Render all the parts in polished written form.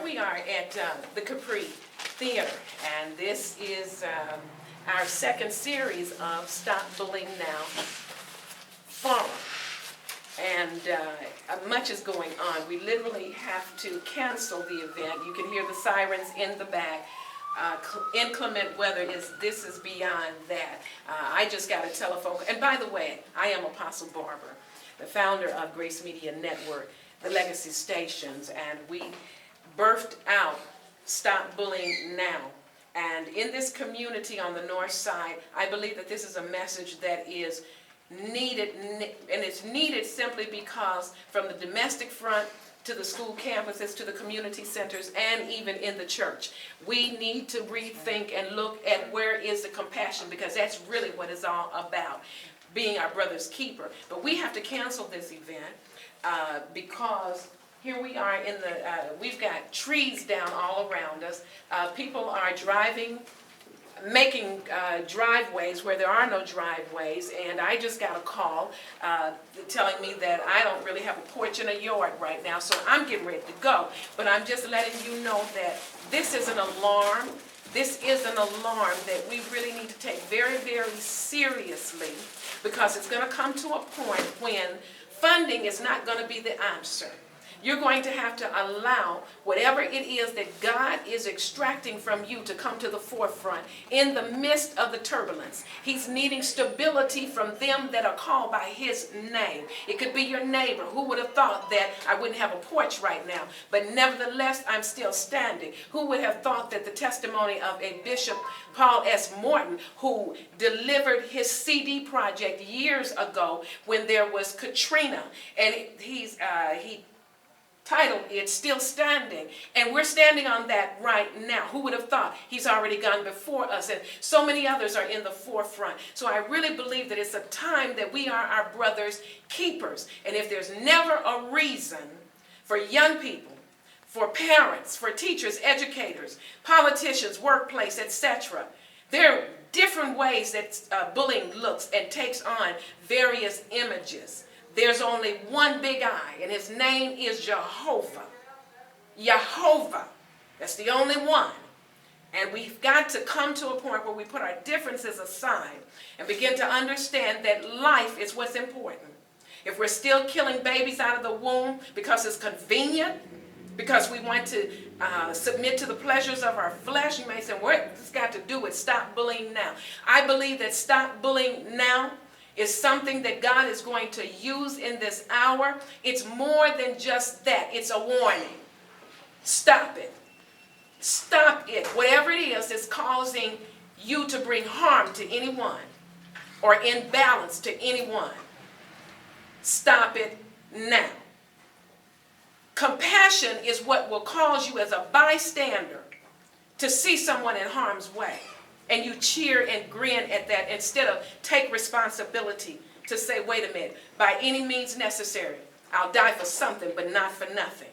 we are at the Capri Theater, and this is our second series of Stop Bullying Now forum. And much is going on. We literally have to cancel the event. You can hear the sirens in the back. Inclement weather this is beyond that. I just got a telephone. And by the way, I am Apostle Barber, the founder of Grace Media Network, the Legacy Stations, and we birthed out Stop Bullying Now. And in this community on the north side, I believe that this is a message that is needed, and it's needed simply because from the domestic front to the school campuses, to the community centers, and even in the church, we need to rethink and look at where is the compassion, because that's really what it's all about, being our brother's keeper. But we have to cancel this event because here we are in the, we've got trees down all around us. People are driving, making driveways where there are no driveways, and I just got a call telling me that I don't really have a porch in a yard right now, so I'm getting ready to go. But I'm just letting you know that this is an alarm. This is an alarm that we really need to take very, very seriously, because it's going to come to a point when funding is not going to be the answer. You're going to have to allow whatever it is that God is extracting from you to come to the forefront in the midst of the turbulence. He's needing stability from them that are called by His name. It could be your neighbor. Who would have thought that I wouldn't have a porch right now? But nevertheless, I'm still standing. Who would have thought that the testimony of a Bishop Paul S. Morton, who delivered his CD project years ago when there was Katrina, and he titled it Still Standing, and we're standing on that right now. Who would have thought? He's already gone before us, and so many others are in the forefront. So I really believe that it's a time that we are our brother's keepers. And if there's never a reason for young people, for parents, for teachers, educators, politicians, workplace, etc., there are different ways that bullying looks and takes on various images. There's only one big I, and his name is Jehovah. Jehovah. That's the only one. And we've got to come to a point where we put our differences aside and begin to understand that life is what's important. If we're still killing babies out of the womb because it's convenient, because we want to submit to the pleasures of our flesh, you may say, well, it's got to do with Stop Bullying Now. I believe that Stop Bullying Now is something that God is going to use in this hour. It's more than just that. It's a warning. Stop it. Stop it. Whatever it is that's causing you to bring harm to anyone or imbalance to anyone, stop it now. Compassion is what will cause you as a bystander to see someone in harm's way, and you cheer and grin at that instead of take responsibility to say, wait a minute, by any means necessary, I'll die for something, but not for nothing.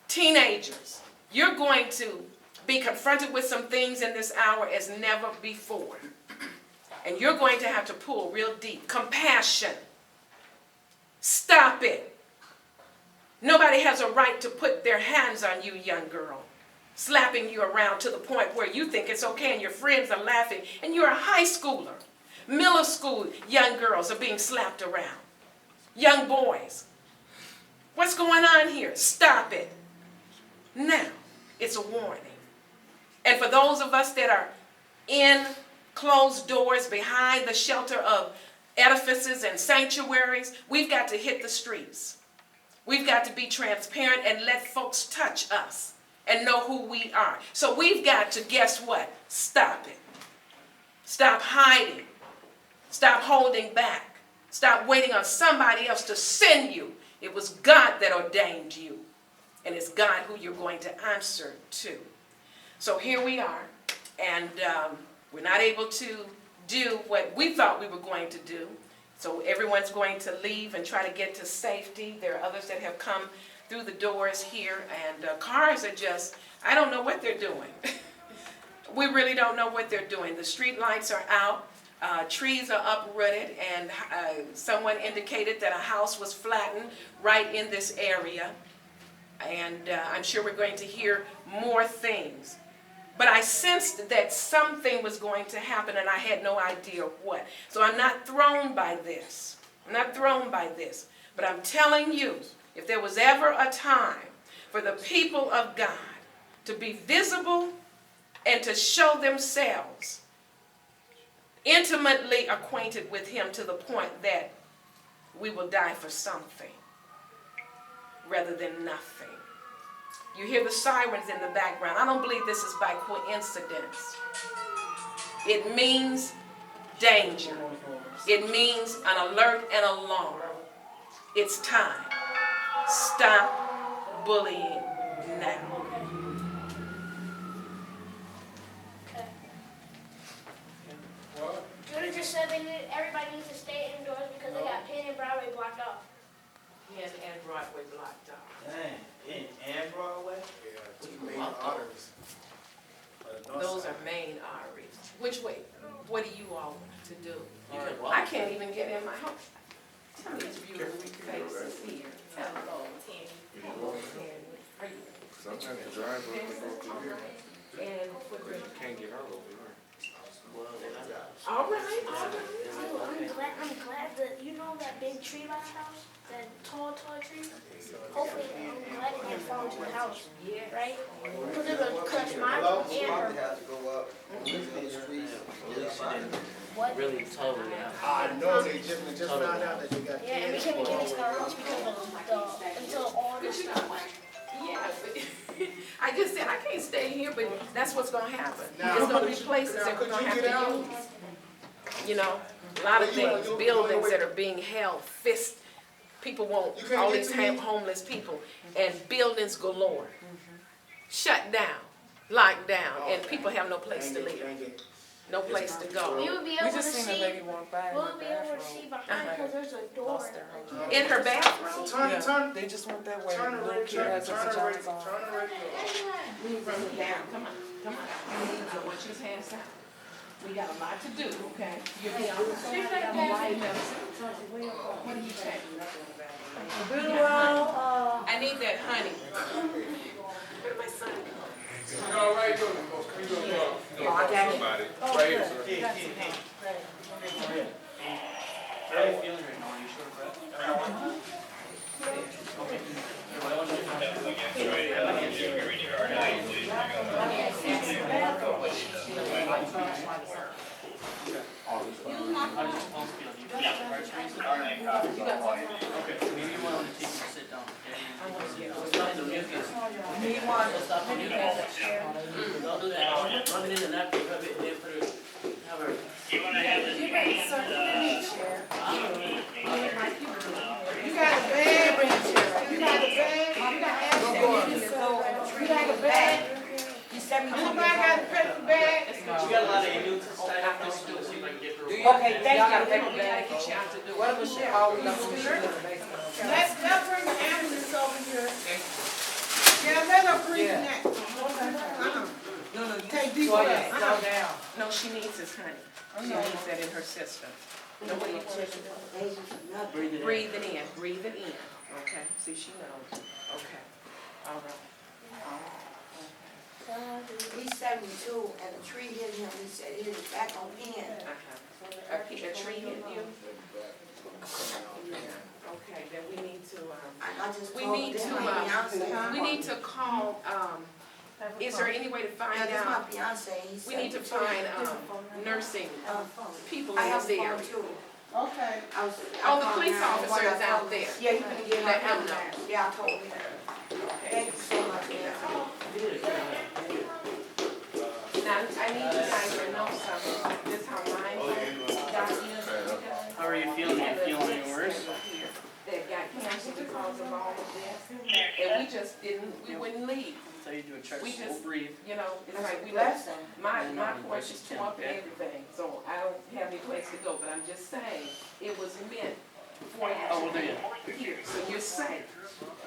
Teenagers, you're going to be confronted with some things in this hour as never before. And you're going to have to pull real deep. Compassion. Stop it. Nobody has a right to put their hands on you, young girl, slapping you around to the point where you think it's okay and your friends are laughing, and you're a high schooler. Middle school young girls are being slapped around. Young boys. What's going on here? Stop it. Now, it's a warning. And for those of us that are in closed doors behind the shelter of edifices and sanctuaries, we've got to hit the streets. We've got to be transparent and let folks touch us and know who we are. So we've got to, guess what? Stop it. Stop hiding. Stop holding back. Stop waiting on somebody else to send you. It was God that ordained you. And it's God who you're going to answer to. So here we are. And we're not able to do what we thought we were going to do. So everyone's going to leave and try to get to safety. There are others that have come through the doors here, and cars are just, I don't know what they're doing. We really don't know what they're doing. The street lights are out, trees are uprooted, and someone indicated that a house was flattened right in this area. And I'm sure we're going to hear more things. But I sensed that something was going to happen, and I had no idea what. So I'm not thrown by this. I'm not thrown by this. But I'm telling you, if there was ever a time for the people of God to be visible and to show themselves intimately acquainted with him to the point that we will die for something rather than nothing. You hear the sirens in the background. I don't believe this is by coincidence. It means danger. It means an alert and alarm. It's time. Stop bullying now. Okay. Judah just said everybody needs to stay indoors because they got Penn and Broadway blocked off. Penn and Broadway blocked off. Dang, Penn and Broadway? Yeah, two main arteries. Those are main arteries. Which way? What do you all want to do? I I can't even get in my house. Tell these beautiful faces here. Hello, Tammy. Hello, Tammy. Are you? Sometimes the driver can go through here. And what But you can't get her over here. all right, all right. I'm glad that you know that big tree by the house, that tall tree. Hopefully, I'm glad it didn't fall into the house, Yeah. right? Because it would crush mine and her. have to go up the streets. What? Really totally out. I know they just found out that they got. Yeah, and we couldn't get into our house because of until all this But you know stuff. what? Yeah, but I just said I can't stay here, but that's what's gonna happen. Now, There's gonna be places now, that we're could gonna you have get to out? use. You know, a lot of things, buildings that are being held, people want, You can't all get these to me? homeless people, and buildings galore. Shut down, locked down, and people have no place to live, no place to We go. would be We able to just seen a see. lady walk by in We'll her be able to bathroom. see behind because there's a door. Lost their home. In her bathroom? Turn, They just went that way. turn The the little radio, kid has her turn the pajamas radio, on. turn the radio. Run down, come on, come on. I want you to hands out. We got a lot to do, okay? You'll be on. White medicine. What do you take? I need that honey. Where did my son go? You all right, doing it, folks? Come you up. Somebody. Right here, sir. How are you feeling right now? Are you short of breath? How does your pulse feel? Do you feel the heart racing? Okay, maybe you want to take a sit down. Stop the mucus. Stop the mucus. Don't do that. Rub it in the napkin, rub it, and then put it, have her. You got a bag, bring a chair. You got a bag, you got a bag. Anybody got a paper bag? She got a lot of immune system. Let's see if I can get her. Okay, thank you. We gotta get you out to do it. Let's bring the ambulance over here. Yeah, let her breathe in that. Take deep breaths. No, she needs this honey. She needs that in her system. Know what you want her to do? Breathe it in. Breathe it in, breathe it in. Okay, see, she knows. Okay, all right. He's 72, and the tree hit him, he said he hit his back on Penn. A tree hit you? Okay, then we need to, I just we told need them, to, my fiance. we need to call, is there any way to find Yeah, that's my out? fiance, he's We need to 72. find, nursing Phone. people I in have this a phone area. too. Okay. I was- I Oh, the called police her, and officer when I is out told- there. Yeah, he gonna get Let my him number. know. Yeah, I told him. Thank you so much. Now, I need you guys to know something, this how mine got in. How are you feeling? Are you feeling any worse? That got cancer because of all of this, and we just didn't, we wouldn't leave. So you do a check, We slow just- breathe. You know, it's like we Bless left, him. my porch is torn up and everything, so I don't have any place to go, but I'm just saying, it was meant for Oh, well, there you you here, so you're safe.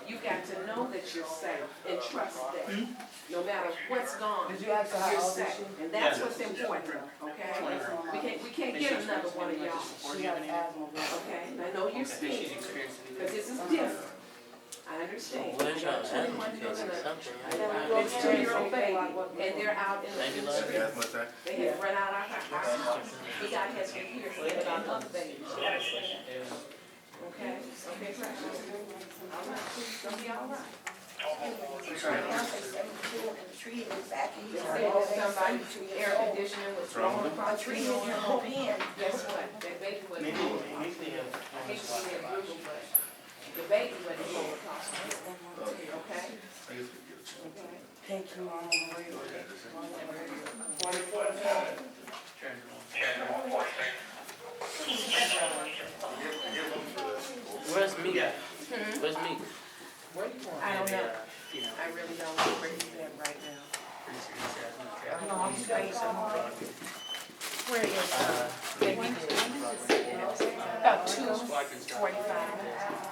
You got to know that you're safe and trust that, no matter what's gone, you're safe, and that's what's important, okay? We can't get another one of y'all, Support you have any? okay? And I know you're I think she's speaking, experienced because anything. this is different. I understand. Well, they're trying to 21 advocate children, something. it's 2-year-old baby, and they're out in the street. They had run out our house. He got his here, so they got another baby. Okay, okay, right. All right, it's gonna be all right. The tree in his back, They said somebody, air conditioning was blowing a across the tree hit room. him whole hand. Guess what? That baby wasn't Maybe, blowing maybe across. they have. I hate to say it brutal, but the baby wasn't blowing across the room. Okay? Thank you, Mama. Where's Meek? Where's Meek? Where you going? I don't know. I really don't know where he's at right now. Where is he? About 2:45,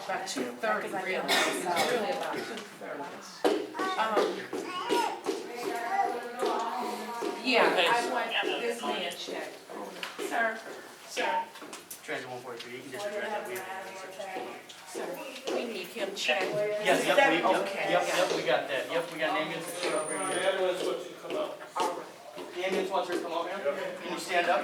about 2:30 really. It's really about 2:30. Yeah, I want this man checked. Sir, Transit 143, you can disregard that. sir, we need him checked. Yes, yep, Okay. we got that. Yep, we got an ambulance. The ambulance wants you to come out. All right. The ambulance wants her to come out, ma'am. Can you stand up?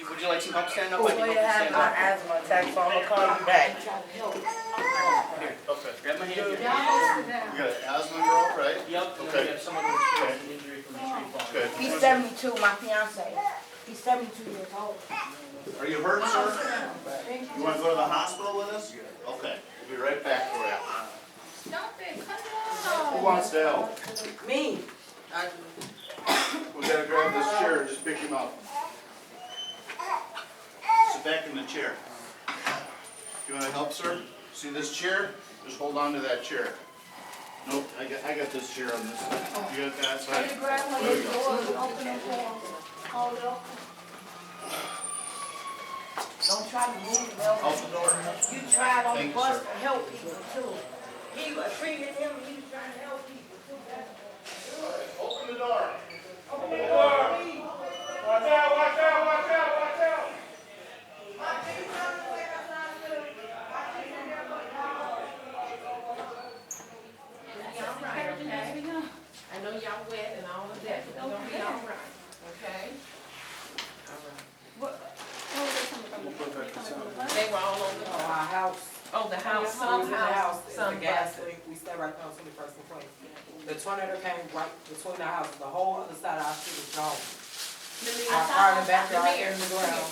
Would you like some help standing up? I can help you stand up. asthma attack, so I'm gonna call you back. Here, okay. Grab my hand here. You got an asthma girl, right? Yep, and then we have someone who experienced an injury from the tree fall. Good. He's 72, my fiance. He's 72 years old. Are you hurt, sir? You wanna go to the hospital with us? Okay, we'll be right back for you. Who wants to help? Me. We gotta grab this chair and just pick him up. Sit back in the chair. You wanna help, sir? See this chair? Just hold on to that chair. Nope, I got this chair on this side. You got that side? Can you grab one There of you the go. doors and open it for him? Hold it open. Don't try to move them. Out the door. You tried on the Thank you, bus sir. to help people too. He was treating him, he was trying to help people too. Open the door. Open the door. Watch out, watch out, watch out, watch out. All right, okay? I know y'all wet and all of that, but we're gonna be all right, okay? All right. They were all over the Our house. house, Oh, the house, we some was in the house, house, it's some a gas busted. leak, we stay right there on 21st and 20th. The tornado came right between the houses, the whole other side of our street was gone. Our car in the backyard, in the ground.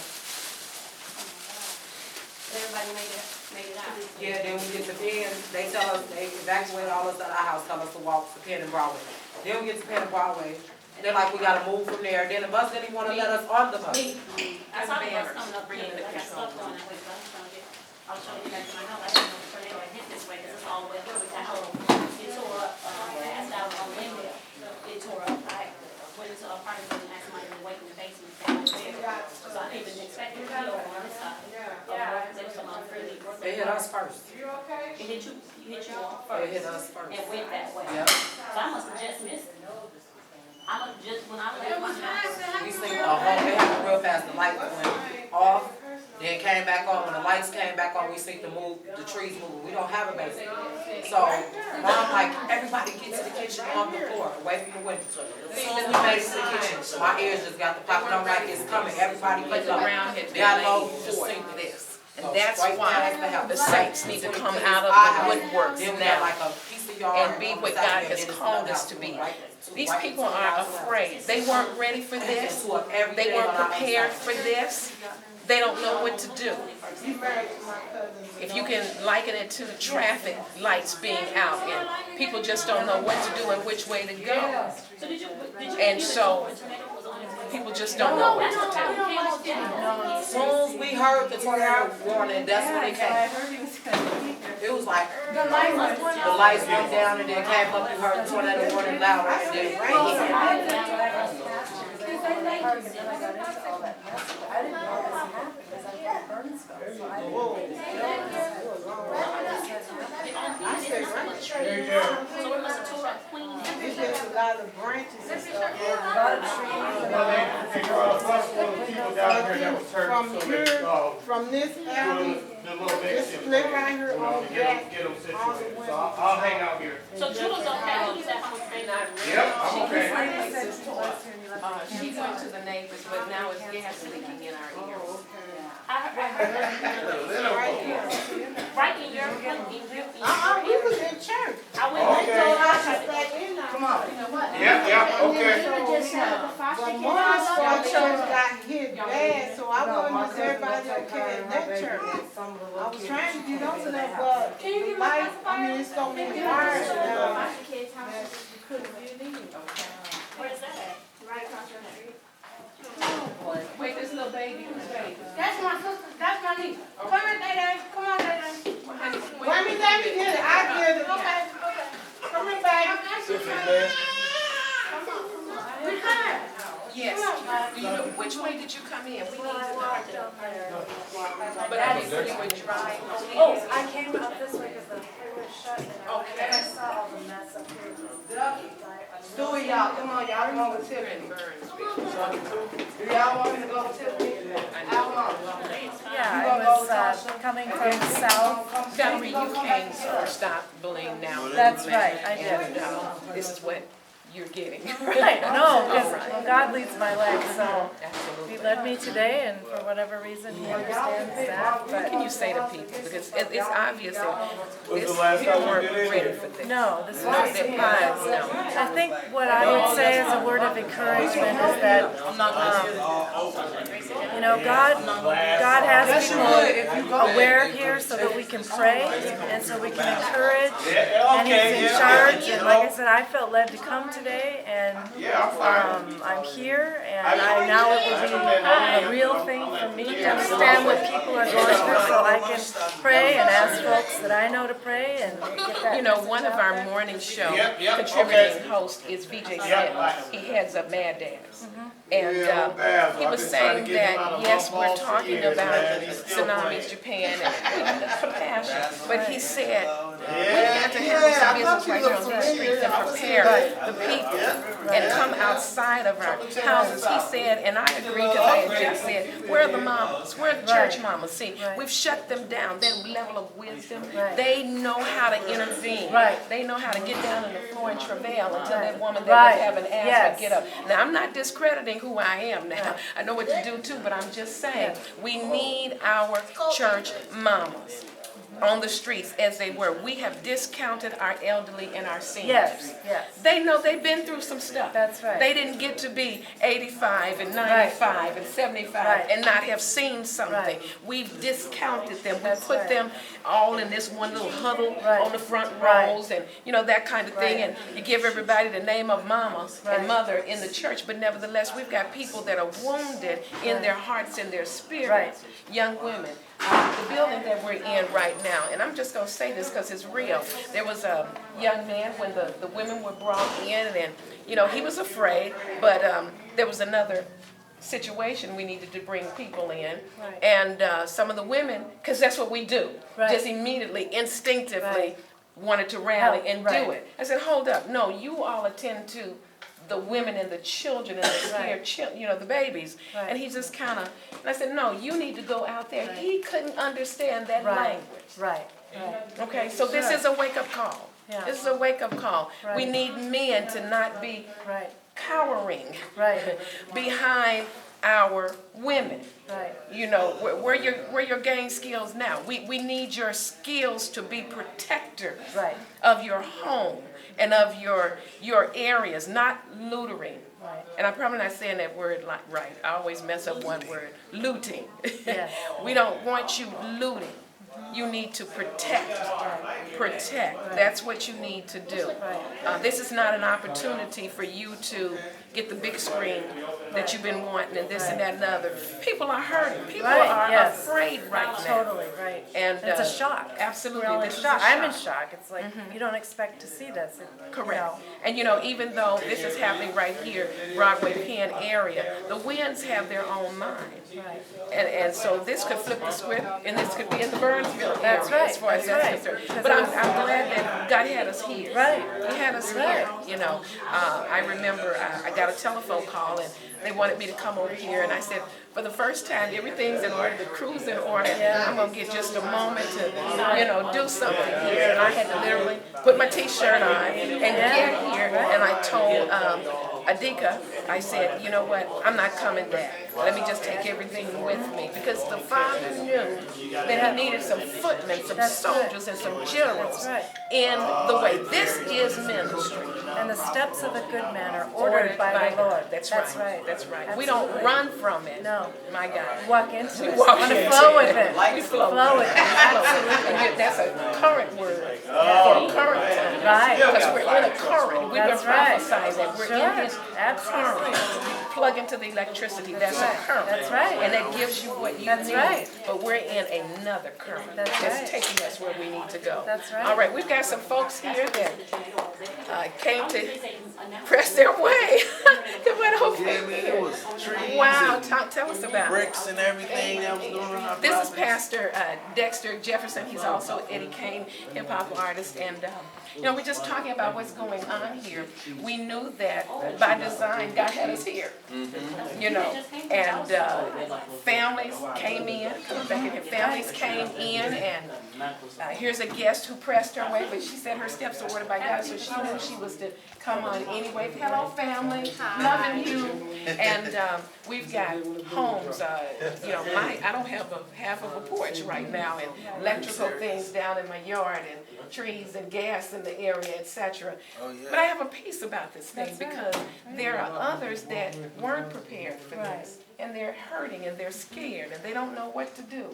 Everybody made it out. Yeah, then we get to Penn, they tell us, they evacuate all us out of our house, tell us to walk to Penn and Broadway. Then we get to Penn and Broadway, they're like, we gotta move from there, then the bus didn't even wanna let us on the bus. I saw the bus coming up, bringing it, I got stuff on that way, but I was trying to get back to my house, I didn't know the tornado had hit this way, cause it's all wet, with that hole. It tore up, passed out on Lindale, it tore up, I went into a apartment building, asked somebody to wait in the basement, down there. So I didn't even expect it to be over on this side. There was some unfriendly. They hit us first, It hit you, you hit you all they hit first, us first. and went that way. Yep. So I must have just missed it. I must just, when I left my house. We seen the whole, they happened real fast, the light went off, then came back on, when the lights came back on, we seen the trees moving, we don't have a basement. So, Mom like, everybody get to the kitchen on the floor, away from the window. As soon as we made it to the kitchen, my ears just got the popping, I'm like, it's coming, everybody But get the up. ground had been Got laid low to for sink it. this. And So, that's right why past the house. the saints need to come out of Our the house. woodworks Then we got now like a piece of yard. and be on the what side God there, has then it's called another us house to be. right These right people to the are house. afraid. They weren't ready for They this. tore up everything They weren't on our prepared inside. for this. They don't know what to do. You married to my cousin. If you can liken it to the traffic lights being out and people just don't know what to do and which way to go. So did you And so the tornado was on its way? people just don't know what to do. As soon as we heard the tornado warning, that's when it came. It was like, the lights went down and then came up, you heard the tornado warning louder and then it rained. So it must have tore up Queen. a lot of branches and stuff. A lot of trees. From here, from this alley, this split right here on the back, all the way. I'll hang out here. So Jula's okay, Jula's at home staying. Yep, I'm okay. She went to the neighbors, but now it's gas leaking in our ears. I heard Right here. right in your He was in church. I went He and told told us her, to stay in there. Come on. Yeah, okay. But Morris Square Church got hit bad, so I wondered is everybody okay at that church? I was trying to get over there, but Can you give me like, my I mean, it's so many wires now. foster kids' house? You couldn't get in. Where's that at? Right across your street. Wait, this little baby, who's baby? That's my sister, that's my niece. Come here, Day-Day, come on, Day-Day. Let me get it, I get it. Okay, okay. Come here, baby. We come. Yes. You know, which way did you come in? We need to know. But I didn't see you drive. Oh, I came up this way because the freeway was shut, and Okay. I saw all the mess up here. Stewie, y'all, come on, y'all, come on with Tiffany. Do y'all want me to go with Tiffany? How long? Yeah, I was coming from south. Valerie, you came to Stop Bullying Now. That's right, I did. And this is what you're getting. Right, no, because God leads my life, so Absolutely. He led me today, and for whatever reason, He understands that, What can but you say to people? Because it's obvious that When's this the last people time you weren't did it? ready for this. no, this Not was, their minds, no. I think what I would say as a word of encouragement is that, you know, God has people aware here so that we can pray and so we can encourage, and He's in charge, and like I said, I felt led to come today, and Yeah, I'm fine. I'm here, and now it will be a real thing for me to understand what people are going through, so I can pray and ask folks that I know to pray and get that. You know, message one of out our there. morning show Yep, contributing host is VJ Smith. He heads up Mad Dads. And he was saying that, yes, we're talking about tsunamis, Japan, and compassion, but he said, we've got to handle some business right here on these streets and prepare the people and come outside of our houses. He said, and I agree because I had just said, where are the mamas? Where are the church mamas? See, we've shut them down. Their level of wisdom, they know how to intervene. They know how to get down on the floor and travail until that woman that was having asthma get up. Now, I'm not discrediting who I am now. I know what to do too, but I'm just saying, we need our church mamas on the streets as they were. We have discounted our elderly and our seniors. Yes. They know they've been through some stuff. That's right. They didn't get to be 85 and 95 and 75 and not have seen something. We've discounted them. We put them all in this one little huddle on the front rows and you know that kind of thing. And you give everybody the name of mama and mother in the church, but nevertheless we've got people that are wounded in their hearts and their spirits. Young women. The building that we're in right now, and I'm just going to say this because it's real. There was a young man when the women were brought in, and you know he was afraid, but there was another situation we needed to bring people in, and some of the women, because that's what we do, just immediately, instinctively wanted to rally and do it. I said, hold up, no, you all attend to the women and the children and the scared you know, the babies. And he just kind of, and I said, no, you need to go out there. He couldn't understand that language. Okay, so this is a wake-up call. This is a wake-up call. We need men to not be cowering behind our women. You know, where your gain skills now. We need your skills to be protectors of your home and of your areas, not loitering. And I'm probably not saying that word right. I always mess up one word. Looting. We don't want you looting. You need to protect. That's what you need to do. This is not an opportunity for you to get the big screen that you've been wanting and this and that and other. People are hurting. People are afraid right now. Totally, And it's a shock. Absolutely. We're all in This is shock. a I'm in shock. It's like, you don't expect to see this. Correct. And you know, even though this is happening right here, Broadway, Penn area, the winds have their own mind. And so this could flip the script, and this could be in the Burnsville Nashville That's area right, as far as that's that's right. concerned. But I'm glad that God had us here. Right. He had us here, you know. I remember I got a telephone call and they wanted me to come over here, and I said, for the first time, everything's in order, the crew's in order. I'm gonna get just a moment to, you know, do something here. And I had to literally put my t-shirt on and get here. And I told Adika, I said, you know what, I'm not coming back. Let me just take everything with me. Because the Father knew that he needed some footmen, some soldiers, and some generals in the way. This is ministry. And the steps of a good man are ordered by the Lord. That's That's right. right. That's right. We don't run from it. No. My God. Walk into it. Walk Want to into flow it. with it. We flow. Flow with it. Absolutely. And that's a current word for a current time. Right. Because we're in a current. We've been That's right. prophesying that we're in this Absolutely. current. Plug into the electricity. That's a current. That's right. And that gives you what you That's need. right. But we're in another current. That's right. taking us where we need to go. That's right. All right. We've got some folks here that came to press their way. Come on over Yeah, man, here. it was trees Wow. and Tell us about it. bricks and everything that was going on. This is Pastor Dexter Jefferson. He's also Eddie Kane, hip hop artist, and you know, we're just talking about what's going on here. We knew that by design, God had us here. You know, and families came in. Come back in here. Families came in, and here's a guest who pressed her way, but she said her steps are ordered by God, so she knew she was to come on anyway. Hello, family. Loving you. And we've got homes. You know, I don't have half of a porch right now, and electrical things down in my yard, and trees and gas in the area, etc. But I have a peace about this thing because there are others that weren't prepared for this, and they're hurting and they're scared and they don't know what to do.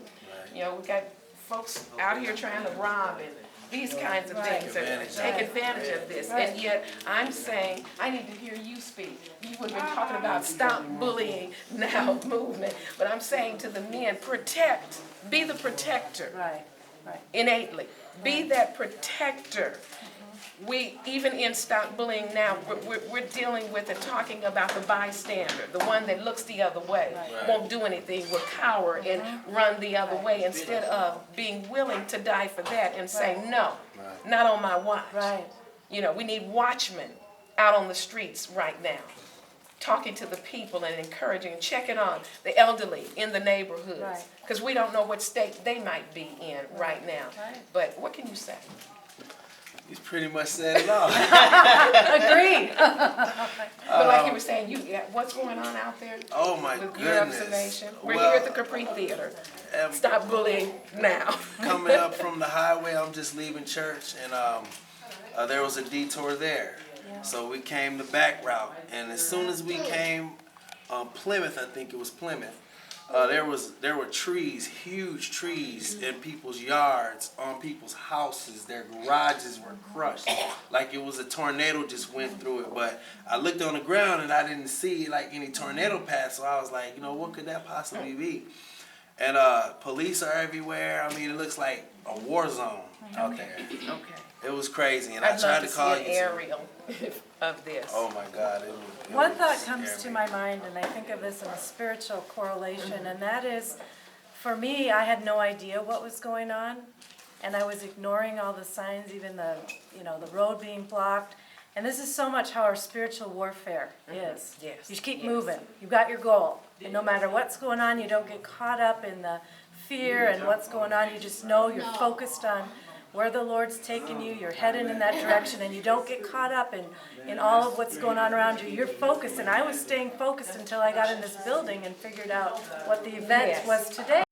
You know, we've got folks out here trying to rob and these kinds of things, and take advantage of this. And yet, I'm saying, I need to hear you speak. You have been talking about stop bullying now movement, but I'm saying to the men, protect, be the protector. Right. Innately, be that protector. We, even in Stop Bullying Now, we're dealing with and talking about the bystander, the one that looks the other way, won't do anything, will cower and run the other way instead of being willing to die for that and say, no, not on my watch. You know, we need watchmen out on the streets right now, talking to the people and encouraging and checking on the elderly in the neighborhoods. Because we don't know what state they might be in right now. But what can you say? He's pretty much said it all. Agreed. But like you were saying, what's going on out there? Oh my with goodness. your observation? We're Well, here at the Capri Theater. Stop bullying now. Coming up from the highway, I'm just leaving church, and there was a detour there. So we came the back route, and as soon as we came Plymouth, I think it was Plymouth, there were trees, huge trees in people's yards, on people's houses. Their garages were crushed, like it was a tornado just went through it. But I looked on the ground and I didn't see like any tornado path, so I was like, you know, what could that possibly be? And police are everywhere. I mean, it looks like a war zone out there. It was crazy, and I tried to call you. I'd love to see an aerial of this. Oh my God! One thought comes to my mind, and I think of this in a spiritual correlation, and that is, for me, I had no idea what was going on, and I was ignoring all the signs, even the road being blocked. And this is so much how our spiritual warfare is. You just keep moving. You've got your goal, and no matter what's going on, you don't get caught up in the fear and what's going on. You just know you're focused on where the Lord's taking you, you're heading in that direction, and you don't get caught up in all of what's going on around you. You're focused, and I was staying focused until I got in this building and figured out what the event was today.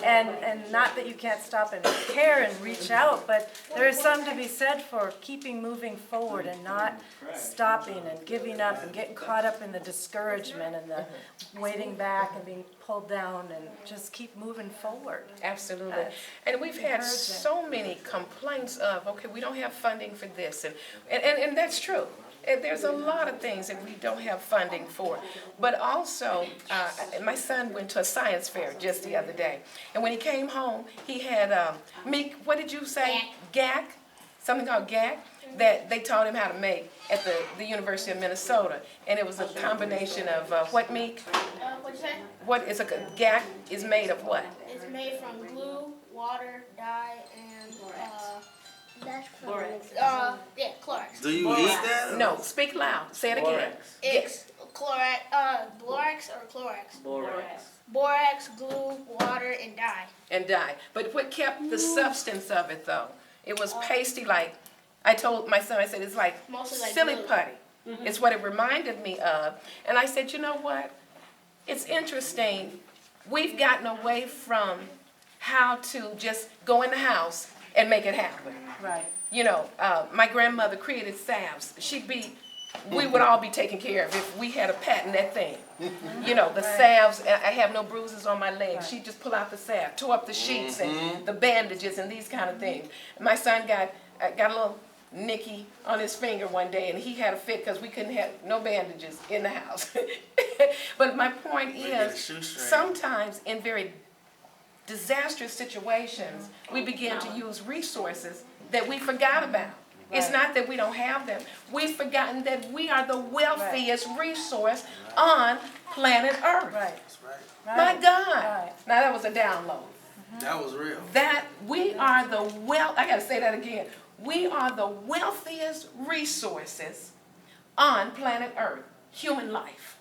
And not that you can't stop and care and reach out, but there is something to be said for keeping moving forward and not stopping and giving up and getting caught up in the discouragement and the waiting back and being pulled down, and just keep moving forward. Absolutely. And we've had so many complaints of, okay, we don't have funding for this, and that's true. There's a lot of things that we don't have funding for. But also, my son went to a science fair just the other day. And when he came home, he had, what did you say? GAC? Something called GAC? That they taught him how to make at the University of Minnesota. And it was a combination of, what, Meek? What'd you say? What is a GAC is made of what? It's made from glue, water, dye, and That's Clorox. Do you eat that? No, speak loud, say it again. It's Borax or Clorox. Borax. Borax, glue, water, and dye. And dye. But what kept the substance of it though? It was pasty like, I told my son, I said, it's like Mostly like silly glue. putty. It's what it reminded me of. And I said, you know what? It's interesting. We've gotten away from how to just go in the house and make it happen. Right. You know, my grandmother created salves. We would all be taken care of if we had a patent that thing. You know, the salves, I have no bruises on my legs. She'd just pull out the salve, tore up the sheets and the bandages and these kind of things. My son got a little nicky on his finger one day and he had a fit because we couldn't have no bandages in the house. But my point is, sometimes in very disastrous situations, we begin to use resources that we forgot about. It's not that we don't have them. We've forgotten that we are the wealthiest resource on planet Earth. Right. That's right. My God. Right. Now that was a download. That was real. That we are I gotta say that again. We are the wealthiest resources on planet Earth. Human life.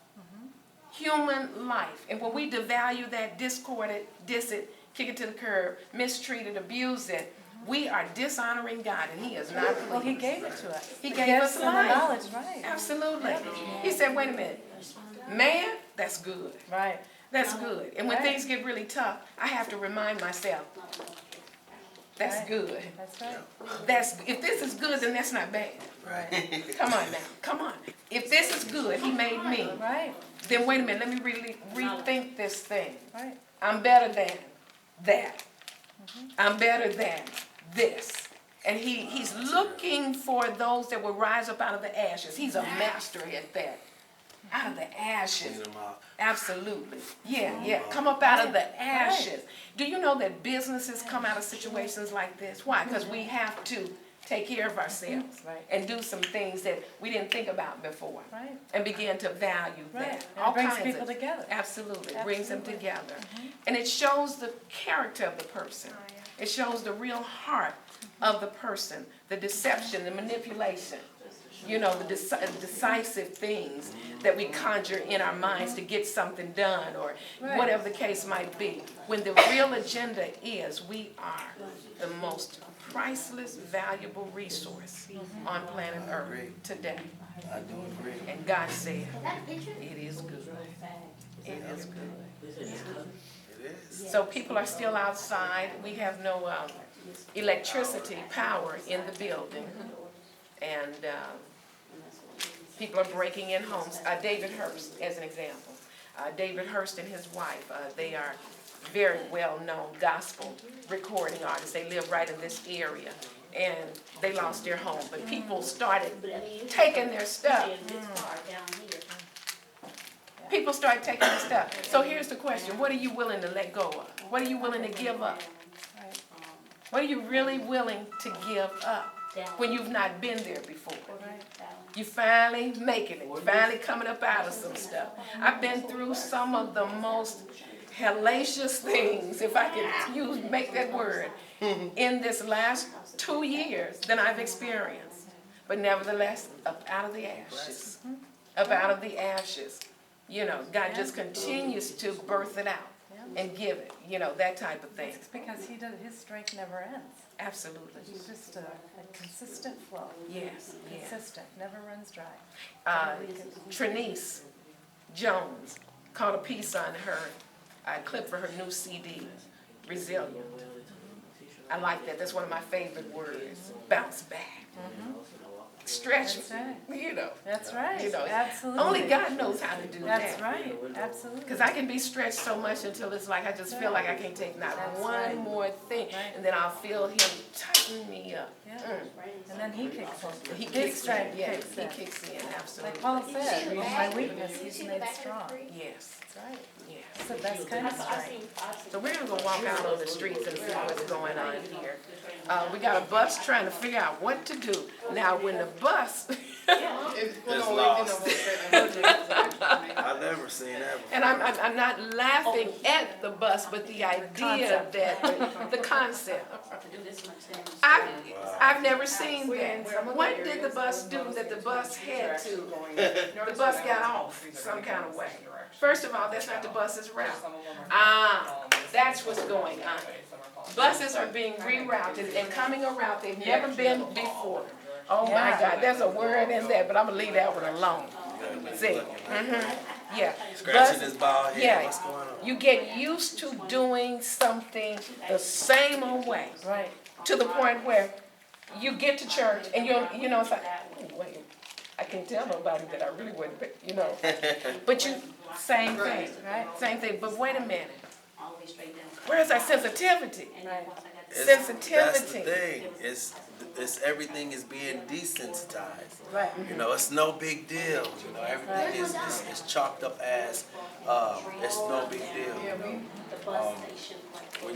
Human life. And when we devalue that, discord it, diss it, kick it to the curb, mistreat it, abuse it, we are dishonoring God, and He is not pleased. Well, He gave it to us. He The gave gifts us and the life. knowledge, right. Absolutely. He said, wait a minute. Man, that's good. Right. That's good. And when Right. things get really tough, I have to remind myself, that's Right. good. That's right. If this is good, then that's not bad. Right. Come on now. Come on. If this is good, He made me, Right. then wait a minute, let me really rethink this thing. Right. I'm better than that. I'm better than this. And He's looking for those that will rise up out of the ashes. He's a master at that. Out of the ashes. Clean them out. Absolutely. Yeah. Come up out of the ashes. Do you know that businesses come out of situations like this? Why? Because we have to take care of ourselves Right. and do some things that we didn't think about before. Right. And begin to value Right. that. And it brings people together. Absolutely. It brings them Absolutely. together. And it shows the character of the person. It shows the real heart of the person, the deception, the manipulation, you know, the decisive things that we conjure in our minds to get something done or whatever the case might be. When the real agenda is we are the most priceless, valuable resource on planet Earth today. I do agree. And God said, it is good. It is good. It is. So people are still outside. We have no electricity, power in the building. And people are breaking in homes. David Hurst, as an example. David Hurst and his wife, they are very well-known gospel recording artists. They live right in this area. And they lost their home. But people started taking their stuff. People start taking their stuff. So here's the question. What are you willing to let go of? What are you willing to give up? What are you really willing to give up when you've not been there before? You finally making it. You're finally coming up out of some stuff. I've been through some of the most hellacious things, if I can make that word, in this last 2 years than I've experienced. But nevertheless, up out of the ashes. Up out of the ashes. You know, God just continues to birth it out and give it, you know, that type of thing. It's because His strength never ends. Absolutely. It's just a consistent flow. Yes. Consistent, never runs dry. Trinice Jones caught a piece on her clip for her new CD, Resilient. I like that. That's one of my favorite words. Bounce back. Stretch, That's right. you know. That's right. You know, Absolutely. only God knows how to do That's that. right. Absolutely. Because I can be stretched so much until it's like I just feel like I can't take not That's one right. more thing. Right. And then I'll feel Him tighten me up. Yeah. And then He kicks in. He His kicks in, strength yeah, kicks He in. kicks in, absolutely. Like Paul said, in my weakness, He's made strong. Yes, That's right. yes. It's the best kind of strength. So we're gonna go walk out on the streets and see what's going on here. We got a bus trying to figure out what to do. Now, when the bus It's lost. I've never seen that before. And I'm not laughing at the bus, but the idea that, the concept. I've never seen that. What did the bus do that the bus had to, the bus got off some kind of way? First of all, that's not the bus's route. That's what's going on. Buses are being rerouted and coming a route they've never been before. Oh my God, there's a word in there, but I'm gonna leave that one alone. See, yeah. Scratching his bald head, Yeah, what's going on? you get used to doing something the same old way. Right. To the point where you get to church and you know, it's like, oh, wait, I can't tell nobody that I really wouldn't, you know. But same thing, right? Same thing, but wait a minute. Where's our sensitivity? Sensitivity. That's the thing. It's everything is being desensitized. Right. You know, it's no big deal. You know, everything is chalked up as it's no big deal. When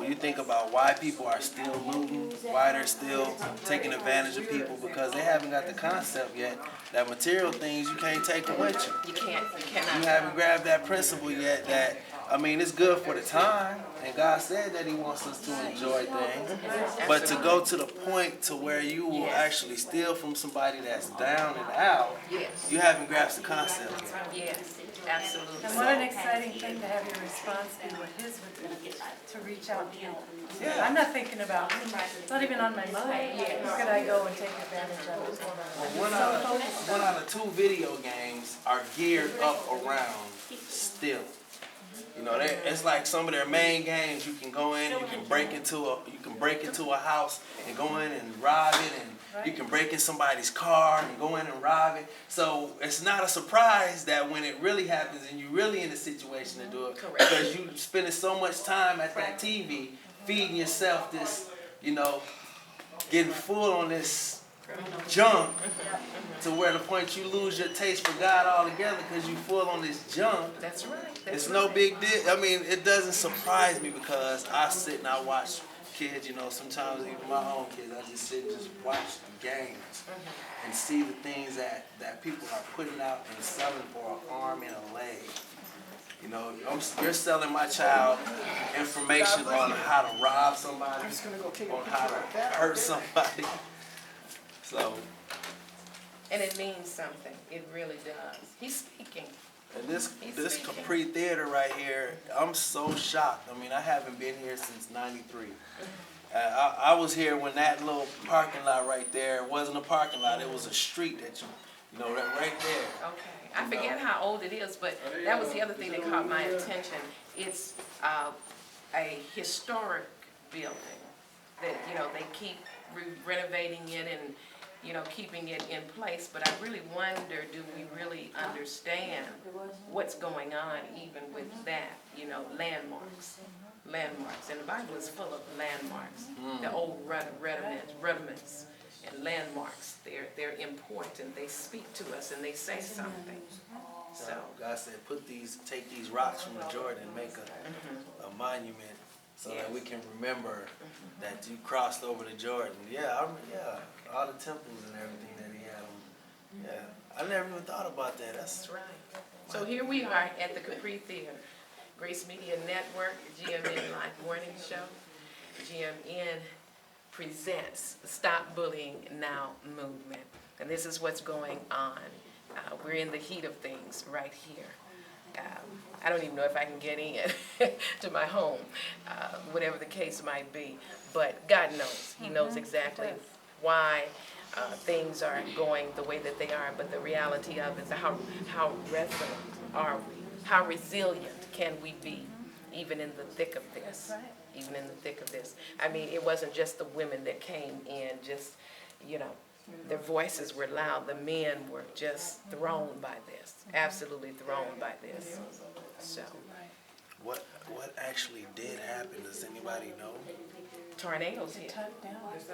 you think about why people are still looting, why they're still taking advantage of people, because they haven't got the concept yet that material things you can't take them with you. You cannot. You haven't grabbed that principle yet that, I mean, it's good for the time, and God said that He wants us to enjoy things, but to go to the point to where you will actually steal from somebody that's down and out, you haven't grasped the concept yet. Yes, absolutely. And what an exciting thing to have your response be what his would be, to reach out to people. I'm not thinking about, it's not even on my mind. Where could I go and take advantage of it? One out of two video games are geared up around stealing. You know, it's like some of their main games. You can go in, you can break into a house and go in and rob it, and you can break in somebody's car and go in and rob it. So it's not a surprise that when it really happens and you're really in a situation to do it, because you spending so much time at that TV feeding yourself this, you know, getting full on this junk to where the point you lose your taste for God altogether because you full on this junk. That's right. It's no big deal. I mean, it doesn't surprise me because I sit and I watch kids, you know, sometimes even my own kids, I just sit and just watch the games and see the things that people are putting out and selling for an arm and a leg. You know, you're selling my child information on how to rob somebody, on how to hurt somebody. So. And it means something. It really does. He's speaking. And this Capri Theater right here, I'm so shocked. I mean, I haven't been here since '93. I was here when that little parking lot right there wasn't a parking lot. It was a street that you know, right there. Okay. I forget how old it is, but that was the other thing that caught my attention. It's a historic building that, you know, they keep renovating it and, you know, keeping it in place, but I really wonder, do we really understand what's going on even with that, you know, landmarks, and the Bible is full of landmarks, the old rudiments and landmarks, they're important, they speak to us and they say something, so. God said, take these rocks from the Jordan and make a monument so that we can remember that you crossed over the Jordan. All the temples and everything that he had. I never even thought about that. That's right. So here we are at the Capri Theater, Grace Media Network, GMN Live Morning Show. GMN presents the Stop Bullying Now movement. And this is what's going on. We're in the heat of things right here. I don't even know if I can get in to my home, whatever the case might be. But God knows. He knows exactly why things are going the way that they are. But the reality of it is how resilient are we? How resilient can we be even in the thick of this? Even in the thick of this. I mean, it wasn't just the women that came in, just, you know, their voices were loud. The men were just thrown by this, absolutely thrown by this. So, what actually did happen? Does anybody know? Tornadoes hit.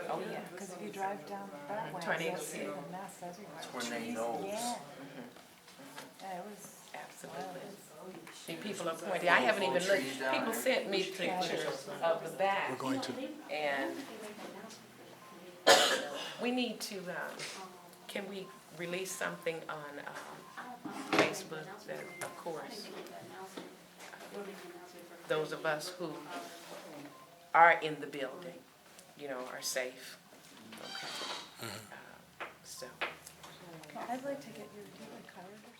Oh yeah, because if you drive down that way, Tornadoes see hit. the mess everywhere. Tornadoes. Yeah, it was Absolutely. See, people are pointing. I haven't even looked. People sent me pictures of the back. We're going to. And we need to can we release something on Facebook that, of course, those of us who are in the building, you know, are safe? Okay. So. I'd like to get your, do you have a card or